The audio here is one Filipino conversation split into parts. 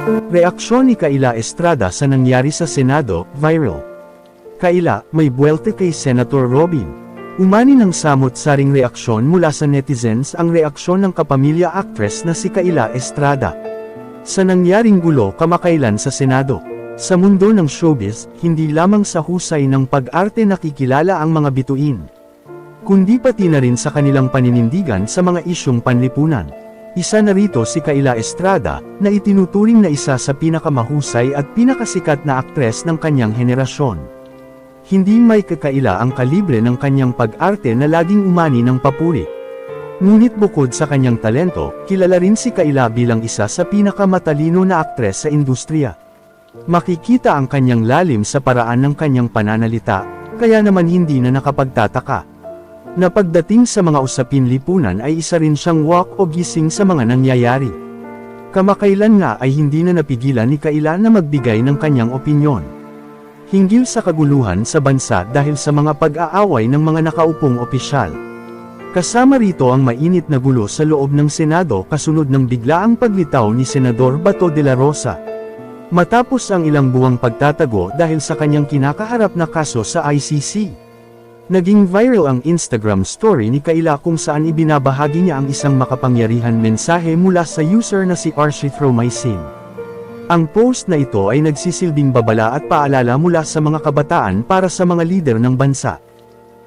Reaksyon ni Kaila Estrada sa nangyari sa Senado, viral. Kaila, may buwerte kay Senator Robin. Umani ng samot-saring reaksyon mula sa netizens ang reaksyon ng kapamilya actress na si Kaila Estrada sa nangyaring gulo kamakailan sa Senado. Sa mundo ng showbiz, hindi lamang sa husay ng pag-arte nakikilala ang mga bituin, kundi pati na rin sa kanilang paninindigan sa mga isyong panlipunan. Isa na rito si Kaila Estrada, na itinuturing na isa sa pinakamahusay at pinakasikat na aktres ng kanyang henerasyon. Hindi may kakaila ang kalibre ng kanyang pag-arte na laging umani ng papuri. Ngunit bukod sa kanyang talento, kilala rin si Kaila bilang isa sa pinakamatalino na aktres sa industriya. Makikita ang kanyang lalim sa paraan ng kanyang pananalita, kaya naman hindi na nakapagtataka na pagdating sa mga usapin lipunan ay isa rin siyang walk o gising sa mga nangyayari. Kamakailan nga ay hindi na napigilan ni Kaila na magbigay ng kanyang opinyon hinggil sa kaguluhan sa bansa dahil sa mga pag-aaway ng mga nakaupong opisyal. Kasama rito ang mainit na gulo sa loob ng Senado kasunod ng biglaang paglitaw ni Senador Bato de la Rosa, matapos ang ilang buwang pagtatago dahil sa kanyang kinakaharap na kaso sa ICC. Naging viral ang Instagram story ni Kaila kung saan ibinabahagi niya ang isang makapangyarihan mensahe mula sa user na si Archithromycin. Ang post na ito ay nagsisilbing babala at paalala mula sa mga kabataan para sa mga lider ng bansa.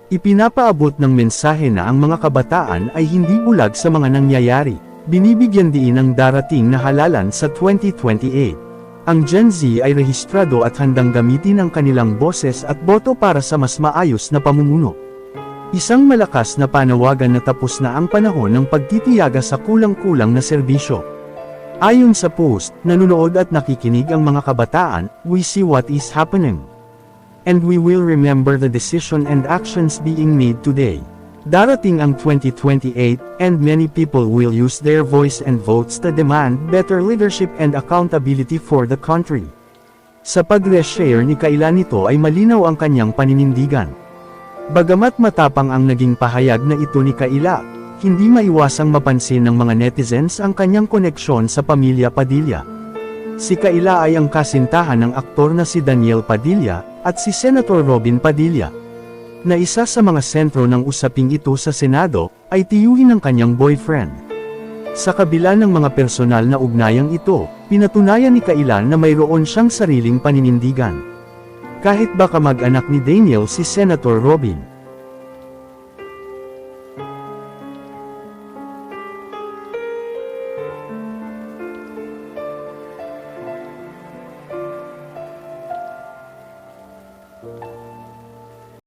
Ipinapaabot ng mensahe na ang mga kabataan ay hindi bulag sa mga nangyayari. Binibigyan diin ang darating na halalan sa 2028. Ang Gen Z ay rehistrado at handang gamitin ang kanilang boses at boto para sa mas maayos na pamumuno. Isang malakas na panawagan na tapos na ang panahon ng pagtitiyaga sa kulang-kulang na serbisyo. Ayon sa post, nanonood at nakikinig ang mga kabataan, we see what is happening. And we will remember the decision and actions being made today. Darating ang 2028, and many people will use their voice and votes to demand better leadership and accountability for the country. Sa pag-reshare ni Kaila nito ay malinaw ang kanyang paninindigan. Bagamat matapang ang naging pahayag na ito ni Kaila, hindi maiwasang mapansin ng mga netizens ang kanyang koneksyon sa pamilya Padilla. Si Kaila ay ang kasintahan ng aktor na si Daniel Padilla, at si Senator Robin Padilla, na isa sa mga sentro ng usaping ito sa Senado, ay tiyuhin ng kanyang boyfriend. Sa kabila ng mga personal na ugnayang ito, pinatunayan ni Kaila na mayroon siyang sariling paninindigan. Kahit baka mag-anak ni Daniel si Senator Robin.